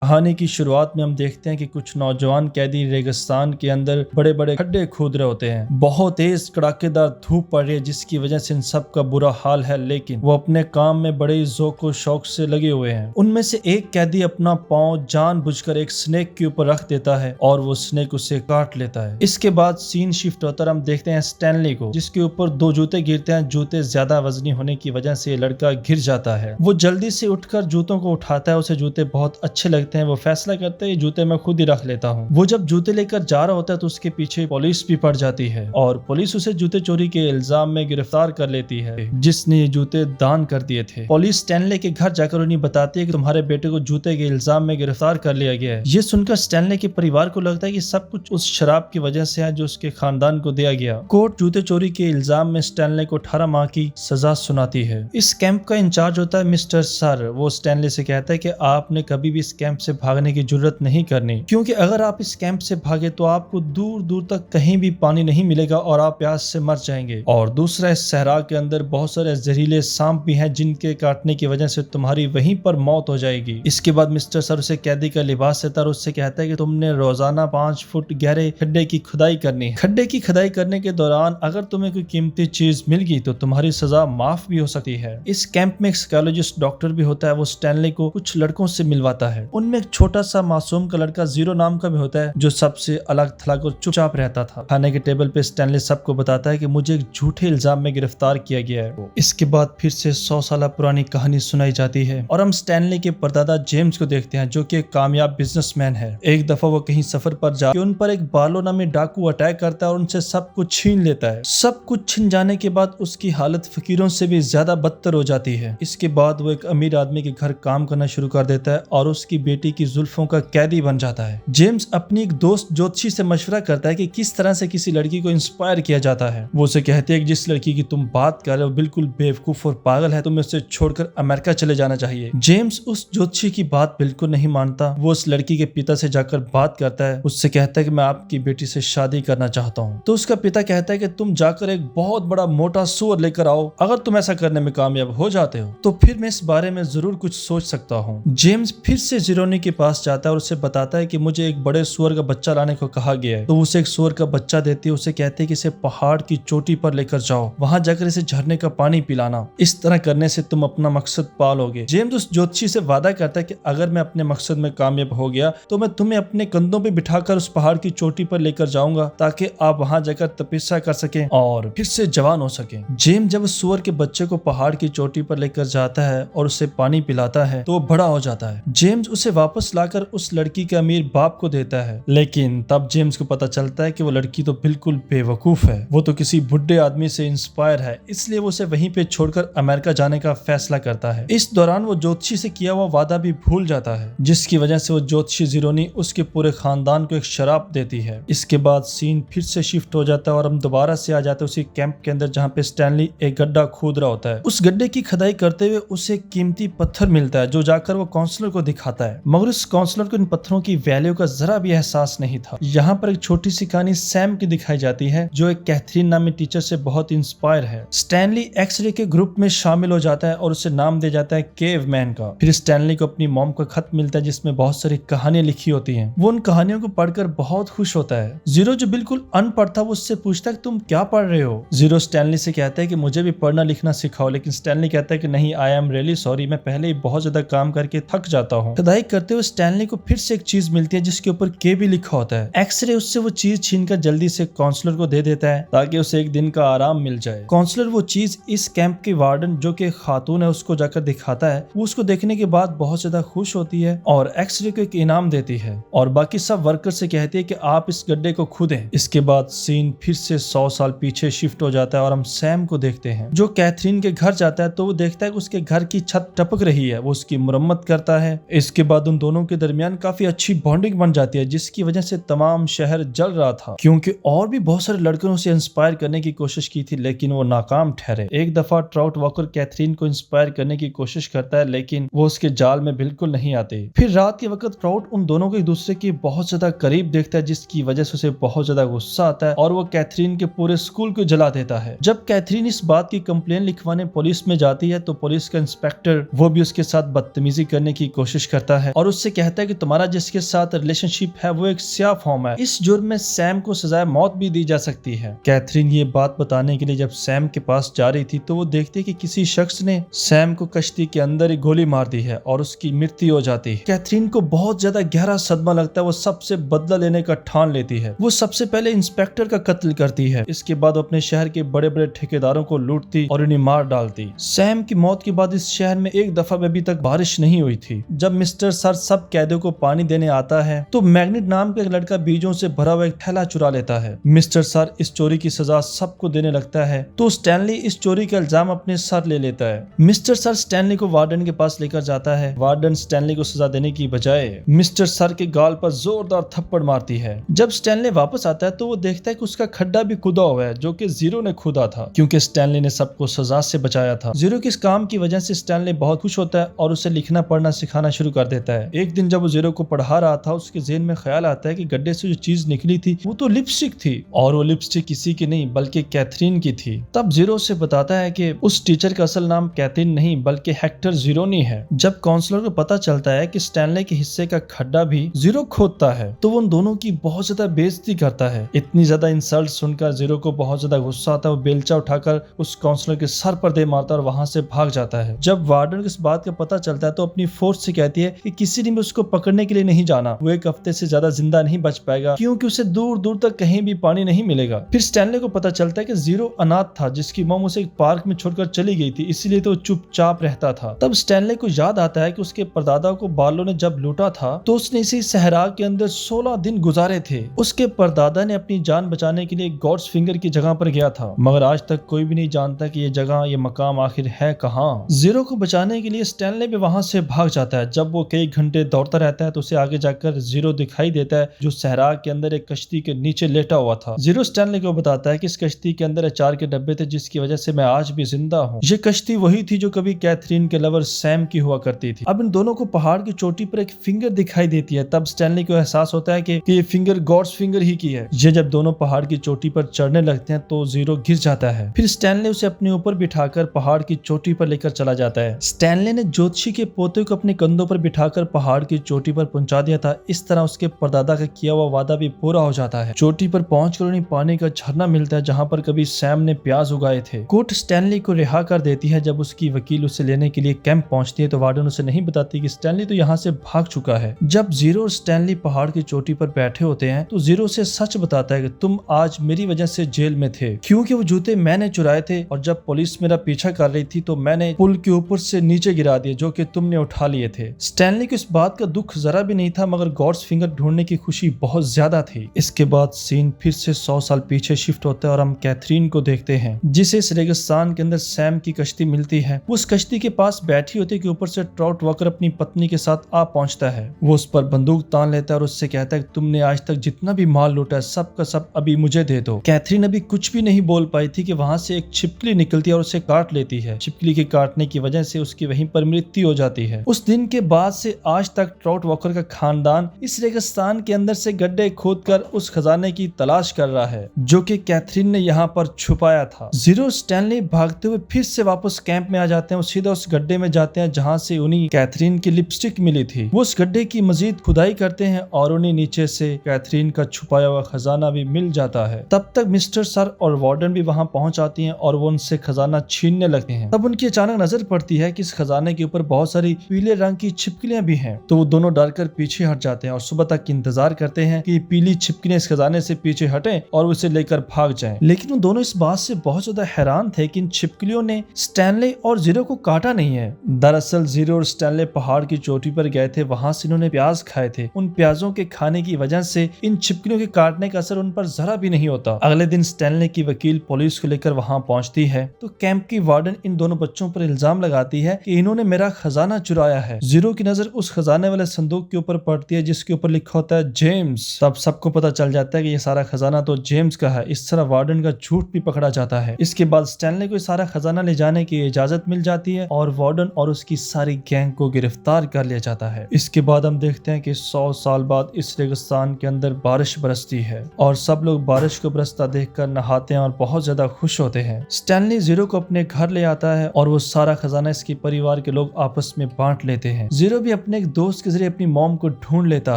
कहानी की शुरुआत में हम देखते हैं कि कुछ नौजवान कैदी रेगिस्तान के अंदर बड़े बड़े खड्डे खोद रहे होते हैं। बहुत तेज कड़ाकेदार धूप पड़ रही है जिसकी वजह से इन सब का बुरा हाल है, लेकिन वो अपने काम में बड़े ज़ोक और शौक से लगे हुए हैं। उनमें से एक कैदी अपना पाँव जानबूझकर एक स्नेक के ऊपर रख देता है और वो स्नेक उसे काट लेता है। इसके बाद सीन शिफ्ट होता है, हम देखते हैं स्टैनली को जिसके ऊपर दो जूते गिरते हैं। जूते ज्यादा वजनी होने की वजह से लड़का गिर जाता है। वो जल्दी से उठकर जूतों को उठाता है, उसे जूते बहुत अच्छे लगते हैं। वो फैसला करते हैं जूते मैं खुद ही रख लेता हूँ। वो जब जूते लेकर जा रहा होता है तो उसके पीछे पुलिस भी पड़ जाती है और पुलिस उसे जूते चोरी के इल्जाम में गिरफ्तार कर लेती है, जिसने ये जूते दान कर दिए थे। पुलिस स्टैनले के घर जाकर उन्हें बताती है कि तुम्हारे बेटे को जूते के इल्जाम में गिरफ्तार कर लिया गया है। ये सुनकर स्टैनले के परिवार को लगता है कि सब कुछ उस शराब की वजह से है जो उसके खानदान को दिया गया। कोर्ट जूते चोरी के इल्जाम में स्टैनले को 18 माह की सजा सुनाती है। इस कैंप का इंचार्ज होता है मिस्टर सर। वो स्टैनले से कहता है कि आपने कभी भी इस कैंप से भागने की जरूरत नहीं करनी, क्योंकि अगर आप इस कैंप से भागे तो आपको दूर दूर तक कहीं भी पानी नहीं मिलेगा और आप प्यास से मर जाएंगे। और दूसरा, इस सहरा के अंदर बहुत सारे जहरीले सांप भी हैं जिनके काटने की वजह से तुम्हारी वहीं पर मौत हो जाएगी। इसके बाद मिस्टर सर उसे कैदी का लिबास देता है और उससे कहता है कि तुमने रोजाना 5 फुट गहरे खड्डे की खुदाई करनी है। खड्डे की खुदाई करने के दौरान अगर तुम्हें कोई कीमती चीज मिल गई तो तुम्हारी सजा माफ भी हो सकती है। इस कैंप में एक साइकोलॉजिस्ट डॉक्टर भी होता है। वो स्टैनली को कुछ लड़कों से मिलवाता है। उनमें एक छोटा सा मासूम का लड़का जीरो नाम का भी होता है जो सबसे अलग थलग और चुपचाप रहता था। खाने के टेबल पे स्टैनली सबको बताता है कि मुझे एक झूठे इल्जाम में गिरफ्तार किया गया है। इसके बाद फिर से 100 साल पुरानी कहानी सुनाई जाती है और हम स्टैनली के परदादा जेम्स को देखते हैं जो कि एक कामयाब बिजनेसमैन है। एक दफा वो कहीं सफर पर जाकर उन पर एक बार्लो नामी डाकू अटैक करता है और उनसे सब कुछ छीन लेता है। सब कुछ छीन जाने के बाद उसकी हालत फकीरों से भी ज्यादा बदतर हो जाती है। इसके बाद वो एक अमीर आदमी के घर काम करना शुरू कर देता है और उसकी बेटी की जुल्फों का कैदी बन जाता है। जेम्स अपनी एक दोस्त ज्योतिषी से मशवरा करता है कि किस तरह से किसी लड़की को इंस्पायर किया जाता है। वो उसे कहती है कि जिस लड़की की तुम बात कर रहे हो बिल्कुल बेवकूफ और पागल है, तुम्हें उसे छोड़कर अमेरिका चले जाना चाहिए। जेम्स उस ज्योतिषी की बात बिल्कुल नहीं मानता। वो उस लड़की के पिता से जाकर बात करता है, उससे कहता है कि मैं आपकी बेटी से शादी करना चाहता हूँ। तो उसका पिता कहता है कि तुम जाकर एक बहुत बड़ा मोटा सूअर लेकर आओ, अगर तुम ऐसा करने में कामयाब हो जाते हो तो फिर मैं इस बारे में जरूर कुछ सोच सकता हूँ। जेम्स फिर से जिरोनी के पास जाता है और उसे बताता है कि मुझे एक बड़े सूअर का बच्चा लाने को कहा गया है। तो उसे एक सूअर का बच्चा देती है। उसे कहते हैं कि इसे पहाड़ की चोटी पर लेकर जाओ, वहां जाकर इसे झरने का पानी पिलाना। इस तरह करने से तुम अपना मकसद पालोगे। जेम्स उस ज्योतिषी से वादा करता है कि अगर मैं अपने मकसद में कामयाब हो गया तो मैं तुम्हें अपने कंधों पे बिठाकर उस पहाड़ की चोटी पर लेकर जाऊंगा ताकि आप वहां जाकर तपस्या कर सकें और फिर से जवान हो सकें। जेम्स जब उस सूअर के बच्चे को पहाड़ की चोटी पर लेकर जाता है और उसे पानी पिलाता है तो वो बड़ा हो जाता है। जेम्स उसे वापस लाकर उस लड़की के अमीर बाप को देता है, लेकिन तब जेम्स को पता चलता है कि वो लड़की तो बिल्कुल बेवकूफ है। वो तो किसी बुढ़े आदमी से इंस्पायर है, इसलिए वो उसे वहीं पे छोड़कर अमेरिका जाने का फैसला करता है। इस दौरान वो ज्योतिषी से किया हुआ वादा भी भूल जाता है, जिसकी वजह से वो ज्योतिषी जिरोनी उसके पूरे खानदान को एक शराब देती है। इसके बाद सीन फिर से शिफ्ट हो जाता है और हम दोबारा से आ जाते हैं उसी कैंप के अंदर जहाँ पे स्टैनली एक गड्ढा खोद रहा होता है। उस गड्ढे की खुदाई करते हुए उसे कीमती पत्थर मिलता है जो जाकर वो काउंसलर को दिखाता है, मगर उस काउंसलर को इन पत्थरों की वैल्यू का जरा भी एहसास नहीं था। यहाँ पर एक छोटी सी कहानी सैम की दिखाई जाती है जो एक कैथरीन नामी टीचर से बहुत इंस्पायर है। स्टैनली एक्सरे के ग्रुप में शामिल हो जाता है और उसे नाम दे जाता है केव मैन का। फिर स्टैनली को अपनी मॉम का खत मिलता है जिसमें बहुत सारी कहानियां लिखी होती हैं। वो उन कहानियों को पढ़कर बहुत खुश होता है। जीरो जो बिल्कुल अनपढ़ था वो उससे पूछता है तुम क्या पढ़ रहे हो। जीरो स्टैनली से कहता है कि मुझे भी पढ़ना लिखना सिखाओ, लेकिन स्टैनली कहता है कि नहीं, आई एम रियली सॉरी, मैं पहले ही बहुत ज्यादा काम करके थक जाता हूँ। खुदाई करते हुए स्टैनली को फिर से एक चीज मिलती है जिसके ऊपर के भी लिखा होता है। एक्सरे उससे वो चीज छीनकर जल्दी से काउंसलर को दे देता है ताकि उसे एक दिन का आराम मिल जाए। काउंसलर वो चीज इस कैंप के वार्डन जो कि खातून है उसको जाकर दिखाता है। वो उसको देखने के बाद बहुत ज्यादा खुश होती है और एक्सरे को एक इनाम देती है और बाकी सब वर्कर से कहती है कि आप इस गड्ढे को खोदें। इसके बाद सीन फिर से 100 साल पीछे शिफ्ट हो जाता है और हम सैम को देखते हैं जो कैथरीन के घर जाता है। तो वो देखता है कि उसके घर की छत टपक रही है, वो उसकी मुरम्मत करता है। इसके बाद उन दोनों के दरमियान काफी अच्छी बॉन्डिंग बन जाती है जिसकी वजह से तमाम शहर जल रहा था, क्योंकि और भी बहुत सारे लड़कों ने उसे इंस्पायर करने की कोशिश की थी लेकिन वो नाकाम ठहरे। एक दफा ट्राउट वॉकर कैथरीन को इंस्पायर करने की कोशिश करता है लेकिन वो उसके जाल में बिल्कुल नहीं आते। फिर रात के वक्त ट्राउट उन दोनों को एक दूसरे के बहुत ज्यादा करीब देखता है जिसकी वजह से उसे बहुत ज्यादा गुस्सा आता है और वो कैथरीन के पूरे स्कूल को जला देता है। जब कैथरीन इस बात की कंप्लेन लिखवाने पुलिस में जाती है तो पुलिस का इंस्पेक्टर वो भी उसके साथ बदतमीजी करने की कोशिश करता है है और उससे कहता है कि तुम्हारा जिसके साथ रिलेशनशिप है वो एक स्याह फॉर्म है, इस जुर्म में सैम को सजाए मौत भी दी जा सकती है। कैथरीन ये बात बताने के लिए जब सैम के पास जा रही थी तो वो देखती है कि किसी शख्स ने सैम को कश्ती के अंदर ही गोली मार दी है और उसकी मृत्यु हो जाती है। कैथरीन को बहुत ज्यादा गहरा सदमा लगता है, वो सबसे बदला लेने का ठान लेती है। वो सबसे पहले इंस्पेक्टर का कत्ल करती है, इसके बाद अपने शहर के बड़े बड़े ठेकेदारों को लूटती और उन्हें मार डालती। सैम की मौत के बाद इस शहर में एक दफा भी अभी तक बारिश नहीं हुई थी। जब मिस्टर सर सब कैदियों को पानी देने आता है तो मैग्नेट नाम का एक लड़का बीजों से भरा हुआ एक थैला चुरा लेता है। मिस्टर सर इस चोरी की सजा सबको देने लगता है तो स्टैनली इस चोरी का इल्जाम अपने सर ले लेता है। मिस्टर सर स्टैनली को वार्डन के पास लेकर जाता है। वार्डन स्टैनली को सजा देने की बजाय मिस्टर सर के गाल पर जोरदार थप्पड़ मारती है। जब स्टैनली वापस आता है तो वो देखता है कि उसका खड्डा भी खुदा हुआ है जो कि जीरो ने खुदा था, क्योंकि स्टैनली ने सबको सजा से बचाया था। जीरो के इस काम की वजह से स्टैनली बहुत खुश होता है और उसे लिखना पढ़ना सिखाना शुरू कर देता है। एक दिन जब वो जीरो को पढ़ा रहा था उसके ज़हन में ख्याल आता है कि गड्ढे से जो चीज निकली थी वो तो लिपस्टिक थी और वो लिपस्टिक किसी की नहीं बल्कि कैथरीन की थी। तब जीरो से बताता है कि उस टीचर का असल नाम कैथरीन नहीं बल्कि हेक्टर जीरोनी है। जब काउंसलर को पता चलता है कि स्टैनली के हिस्से का खड्डा भी जीरो खोदता है तो वो उन दोनों की बहुत ज्यादा बेइज्जती करता है। इतनी ज्यादा इंसल्ट सुनकर जीरो को बहुत ज्यादा गुस्सा आता है। वो बेलचा उठाकर उस काउंसलर के सर पर दे मारता है और वहां से भाग जाता है। जब वार्डन को इस बात का पता चलता है तो अपनी फोर्स से कहती है कि किसी ने भी उसको पकड़ने के लिए नहीं जाना, वो एक हफ्ते से ज्यादा जिंदा नहीं बच पाएगा क्योंकि उसे दूर दूर तक कहीं भी पानी नहीं मिलेगा। फिर स्टैनली को पता चलता है कि जीरो अनाथ था जिसकी मॉम उसे एक पार्क में छोड़कर चली गई थी, इसलिए तो चुपचाप रहता था। तब स्टैनली को याद आता है कि उसके परदादा को बालों ने जब लूटा था तो उसने इसी सहरा के अंदर 16 दिन गुजारे थे। उसके परदादा ने अपनी जान बचाने के लिए गॉड्स फिंगर की जगह पर गया था, मगर आज तक कोई भी नहीं जानता कि ये जगह ये मकाम आखिर है कहाँ। जीरो को बचाने के लिए स्टैनली भी वहां से भाग जाता है। जब वो कई घंटे दौड़ता रहता है तो उसे आगे जाकर जीरो दिखाई देता है जो सहरा के अंदर एक कश्ती के नीचे लेटा हुआ था। जीरो स्टैनली को बताता है कि इस कश्ती के अंदर अचार के डब्बे थे जिसकी वजह से मैं आज भी जिंदा हूँ। ये कश्ती वही थी जो कभी कैथरीन के लवर सैम की हुआ करती थी। अब इन दोनों को पहाड़ की चोटी पर एक फिंगर दिखाई देती है। तब स्टैनली को एहसास होता है कि ये फिंगर गॉड्स फिंगर ही की है। ये जब दोनों पहाड़ की चोटी पर चढ़ने लगते हैं तो जीरो गिर जाता है। फिर स्टैनली उसे अपने ऊपर बिठाकर पहाड़ की चोटी पर लेकर चला जाता है। स्टैनली ने ज्योतिषी के पोते को अपने कंधों पर बिठाकर पहाड़ की चोटी पर पहुंचा दिया था। इस तरह उसके परदादा का किया हुआ वादा भी पूरा हो जाता है। चोटी पर पहुंचकर उन्हें पानी का झरना मिलता है जहां पर कभी सैम ने प्याज उगाए थे। कोर्ट स्टैनली को रिहा कर देती है। जब उसकी वकील उसे लेने के लिए कैंप पहुंचती है तो वार्डन उसे नहीं बताती कि स्टैनली तो यहाँ से भाग चुका है। जब जीरो और स्टैनली पहाड़ की चोटी पर बैठे होते हैं तो जीरो से सच बताता है कि तुम आज मेरी वजह से जेल में थे क्योंकि वो जूते मैंने चुराए थे और जब पुलिस मेरा पीछा कर रही थी तो मैंने पुल के ऊपर से नीचे गिरा दिए जो कि तुमने उठा लिए थे। स्टैनली को इस बात का दुख जरा भी नहीं था मगर गॉड्स फिंगर ढूंढने की खुशी बहुत ज्यादा थी। इसके बाद सीन फिर से 100 साल पीछे शिफ्ट होता है और हम कैथरीन को देखते हैं जिसे इस रेगिस्तान के अंदर सैम की कश्ती मिलती है। वो उस कश्ती के पास बैठी होती है कि ऊपर से ट्राउट वॉकर अपनी पत्नी के साथ आ पहुंचता है। वो उस पर बंदूक तान लेता है और उससे कहता है कि तुमने आज तक जितना भी माल लूटा है सब का सब अभी मुझे दे दो। कैथरीन अभी कुछ भी नहीं बोल पाई थी कि वहां से एक छिपकली निकलती है और उसे काट लेती है। छिपकली के काटने की वजह से उसकी वहीं पर मृत्यु हो जाती है। उस दिन के बाद से आज तक ट्राउट वॉकर का खानदान इस रेगिस्तान के अंदर से गड्ढे खोदकर उस खजाने की तलाश कर रहा है जो कि कैथरीन ने यहाँ पर छुपाया था। जीरो स्टैनली भागते हुए फिर से वापस कैंप में आ जाते हैं। वो सीधा उस गड्ढे में जाते हैं जहाँ से उन्हें कैथरीन की लिपस्टिक मिली थी। वो उस गड्ढे की मजीद खुदाई करते हैं और उन्हें नीचे से कैथरीन का छुपाया हुआ खजाना भी मिल जाता है। तब तक मिस्टर सर और वार्डन भी वहाँ पहुँच आती हैं और वो उनसे खजाना छीनने लगते हैं। तब उनकी अचानक नजर पड़ती है कि इस खजाने के ऊपर बहुत सारी पीले रंग की छिपकलियां भी हैं। तो वो दोनों डरकर पीछे हट जाते हैं और सुबह तक इंतजार करते हैं कि पीली छिपकलियां इस खजाने से पीछे हटें और उसे लेकर भाग जाएं। लेकिन वो दोनों इस बात से बहुत ज्यादा हैरान थे कि इन छिपकलियों ने स्टैनली और जीरो को काटा नहीं है। दरअसल जीरो और स्टैनली पहाड़ की चोटी पर गए थे, वहां से इन्होंने प्याज खाए थे। उन प्याजों के खाने की वजह से इन छिपकलियों के काटने का असर उन पर जरा भी नहीं होता। अगले दिन स्टैनली की वकील पुलिस को लेकर वहां पहुंचती है तो कैंप की वार्डन इन दोनों बच्चों पर इल्जाम लगाती है कि इन्होंने मेरा खजाना चुराया है। जीरो की नजर उस खजाने वाले संदूक के ऊपर पड़ती है जिसके ऊपर लिखा होता है जेम्स। तब सबको पता चल जाता है कि ये सारा खजाना तो जेम्स का है। इस तरह वार्डन का झूठ भी पकड़ा जाता है। इसके बाद स्टैनली को सारा खजाना ले जाने की इजाजत मिल जाती है और वार्डन और उसकी सारी गैंग को गिरफ्तार कर लिया जाता है। इसके बाद हम देखते हैं कि 100 साल बाद इस रेगिस्तान के अंदर बारिश बरसती है और सब लोग बारिश को बरसता देखकर नहाते हैं और बहुत ज्यादा खुश होते हैं। स्टैनली जीरो को अपने घर ले आता है और वो सारा खजाना इसके परिवार के लोग आपस में बांट लेते हैं। जीरो भी अपने एक दोस्त के जरिए अपनी मॉम को ढूंढ लेता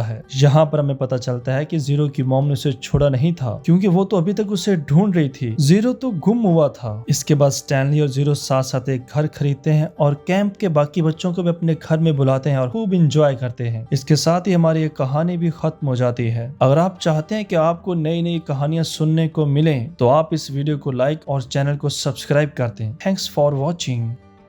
है। यहाँ पर हमें पता चलता है कि जीरो की मॉम ने उसे छोड़ा नहीं था, क्योंकि वो तो अभी तक उसे ढूंढ रही थी। जीरो तो गुम हुआ था। इसके बाद स्टैनली और जीरो साथ साथ एक घर खरीदते हैं और कैंप के बाकी बच्चों को भी अपने घर में बुलाते हैं और खूब इंजॉय करते हैं। इसके साथ ही हमारी ये कहानी भी खत्म हो जाती है। अगर आप चाहते हैं कि आपको नई नई कहानियां सुनने को मिलें तो आप इस वीडियो को लाइक और चैनल को सब्सक्राइब कर दें। Thanks for watching.